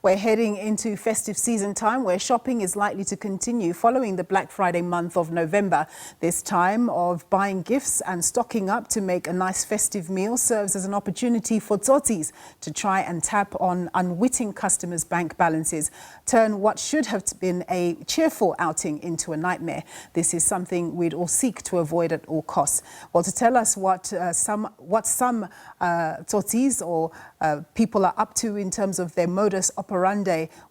We're heading into festive season time where shopping is likely to continue following the Black Friday month of November. This time of buying gifts and stocking up to make a nice festive meal serves as an opportunity for tsotis to try and tap on unwitting customers' bank balances, turn what should have been a cheerful outing into a nightmare. This is something we'd all seek to avoid at all costs. Well, to tell us what some tsotis or people are up to in terms of their modus operandi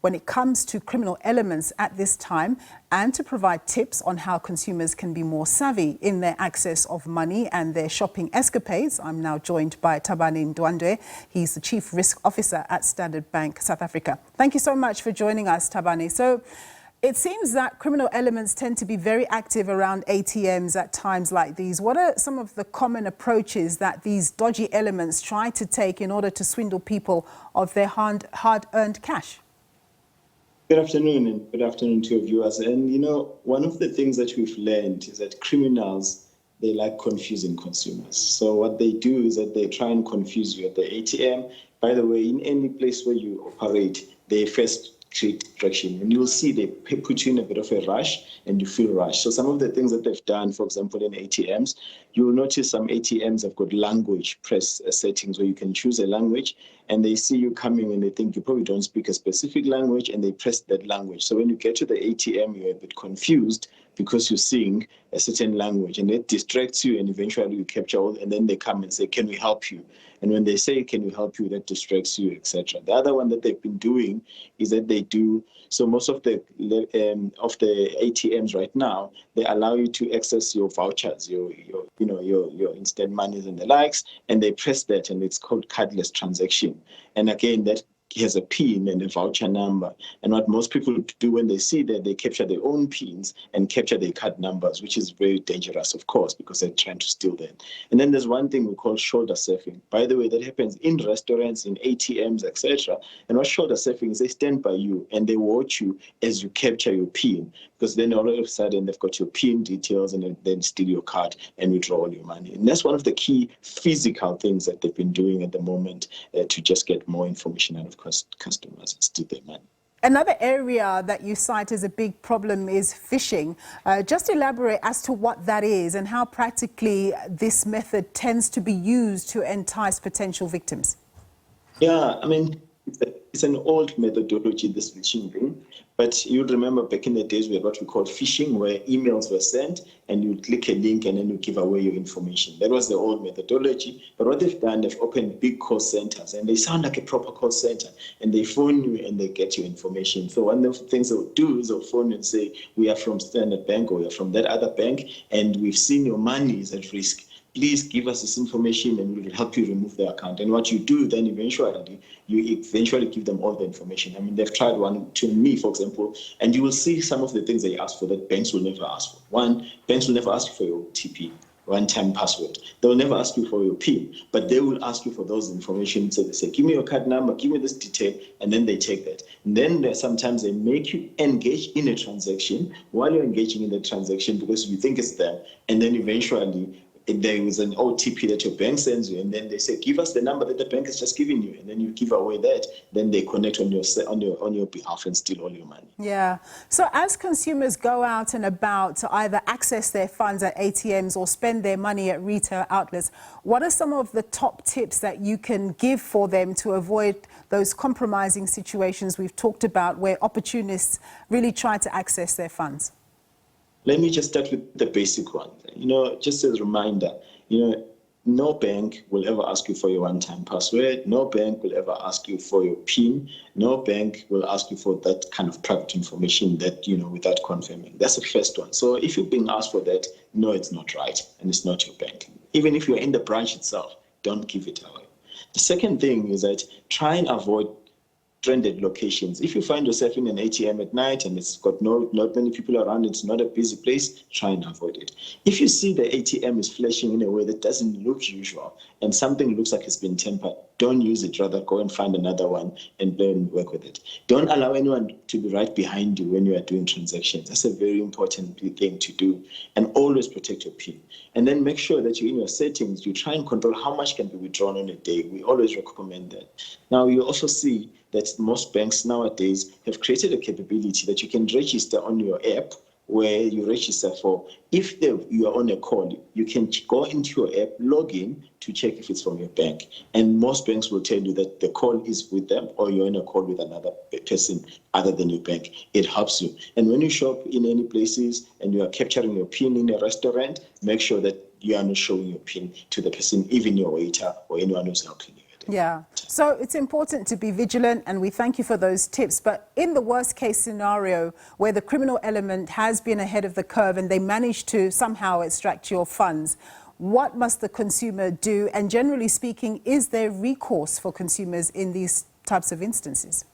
when it comes to criminal elements at this time, and to provide tips on how consumers can be more savvy in their access of money and their shopping escapades, I'm now joined by Thabani Ndwandwe. He's the Chief Risk Officer at Standard Bank South Africa. Thank you so much for joining us, Thabani. So it seems that criminal elements tend to be very active around ATMs at times like these. What are some of the common approaches that these dodgy elements try to take in order to swindle people of their hard-earned cash? Good afternoon, and good afternoon to your viewers. And you know, one of the things that we've learned is that criminals, they like confusing consumers. So what they do is that they try and confuse you at the ATM. By the way, in any place where you operate, they first create distraction, and you'll see they put you in a bit of a rush and you feel rushed. So some of the things that they've done, for example, in ATMs, you'll notice some ATMs have got language press settings where you can choose a language, and they see you coming and they think you probably don't speak a specific language, and they press that language. So when you get to the ATM, you're a bit confused because you're seeing a certain language, and it distracts you, and eventually you capture all, and then they come and say, can we help you? And when they say, can we help you, that distracts you, etc. The other one that they've been doing is that they do, so most of the ATMs right now, they allow you to access your vouchers, your instant monies and the likes, and they press that, and it's called cardless transaction. And again, that has a PIN and a voucher number. And what most people do when they see that, they capture their own PINs and capture their card numbers, which is very dangerous, of course, because they're trying to steal them. And then there's one thing we call shoulder surfing. By the way, that happens in restaurants, in ATMs, etc. And what shoulder surfing is, they stand by you and they watch you as you capture your PIN, because then all of a sudden they've got your PIN details and then steal your card and withdraw all your money. And that's one of the key physical things that they've been doing at the moment to just get more information out of customers and steal their money. Another area that you cite as a big problem is phishing. Just elaborate as to what that is and how practically this method tends to be used to entice potential victims. Yeah, I mean, it's an old methodology, this phishing thing. But you remember back in the days we had what we called phishing, where emails were sent and you click a link and then you give away your information. That was the old methodology. But what they've done, they've opened big call centers, and they sound like a proper call center, and they phone you and they get your information. So one of the things they'll do is they'll phone you and say, we are from Standard Bank, or we are from that other bank, and we've seen your money is at risk. Please give us this information and we will help you remove the account. And what you do then eventually, you give them all the information. I mean, they've tried one to me, for example, and you will see some of the things they ask for that banks will never ask for. One, banks will never ask for your OTP, one-time password. They will never ask you for your PIN, but they will ask you for those information. So they say, give me your card number, give me this detail, and then they take that. And then sometimes they make you engage in a transaction while you're engaging in the transaction because you think it's them, and then eventually there is an OTP that your bank sends you, and then they say, give us the number that the bank has just given you, and then you give away that. Then they connect on your behalf and steal all your money. Yeah. So as consumers go out and about to either access their funds at ATMs or spend their money at retail outlets, what are some of the top tips that you can give for them to avoid those compromising situations we've talked about, where opportunists really try to access their funds? Let me just start with the basic one. You know, just as a reminder, no bank will ever ask you for your one-time password. No bank will ever ask you for your PIN. No bank will ask you for that kind of private information that, without confirming. That's the first one. So if you're being asked for that, no, it's not right, and it's not your bank. Even if you're in the branch itself, don't give it away. The second thing is that try and avoid stranded locations. If you find yourself in an ATM at night and it's got not many people around, it's not a busy place, try and avoid it. If you see the ATM is flashing in a way that doesn't look usual and something looks like it's been tampered, don't use it. Rather, go and find another one and then work with it. Don't allow anyone to be right behind you when you are doing transactions. That's a very important thing to do. And always protect your PIN. And then make sure that you, in your settings, you try and control how much can be withdrawn on a day. We always recommend that. Now, you also see that most banks nowadays have created a capability that you can register on your app, where you register for. If you are on a call, you can go into your app, log in to check if it's from your bank. And most banks will tell you that the call is with them or you're in a call with another person other than your bank. It helps you. And when you shop in any places and you are capturing your PIN in a restaurant, make sure that you are not showing your PIN to the person, even your waiter or anyone who's helping you. Yeah, so it's important to be vigilant, and we thank you for those tips. But in the worst case scenario, where the criminal element has been ahead of the curve and they manage to somehow extract your funds, what must the consumer do? And generally speaking, is there recourse for consumers in these types of instances?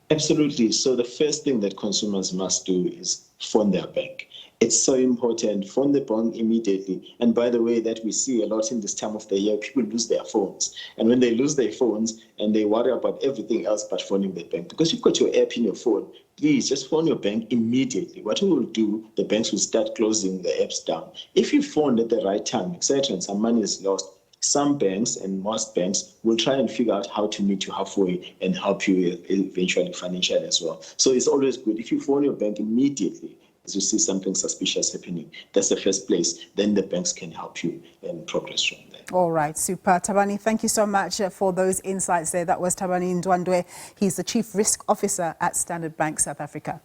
Absolutely. So the first thing that consumers must do is phone their bank. It's so important. Phone the bank immediately. And by the way, that we see a lot in this time of the year, people lose their phones. And when they lose their phones and they worry about everything else but phoning the bank, because you've got your app in your phone, please just phone your bank immediately. What we will do, the banks will start closing the apps down. If you phoned at the right time, etc., and some money is lost, some banks and most banks will try and figure out how to meet you halfway and help you eventually financially as well. So it's always good if you phone your bank immediately as you see something suspicious happening. That's the first place. Then the banks can help you and progress from there. All right, super. Thabani, thank you so much for those insights there. That was Thabani Ndwandwe. He's the Chief Risk Officer at Standard Bank South Africa.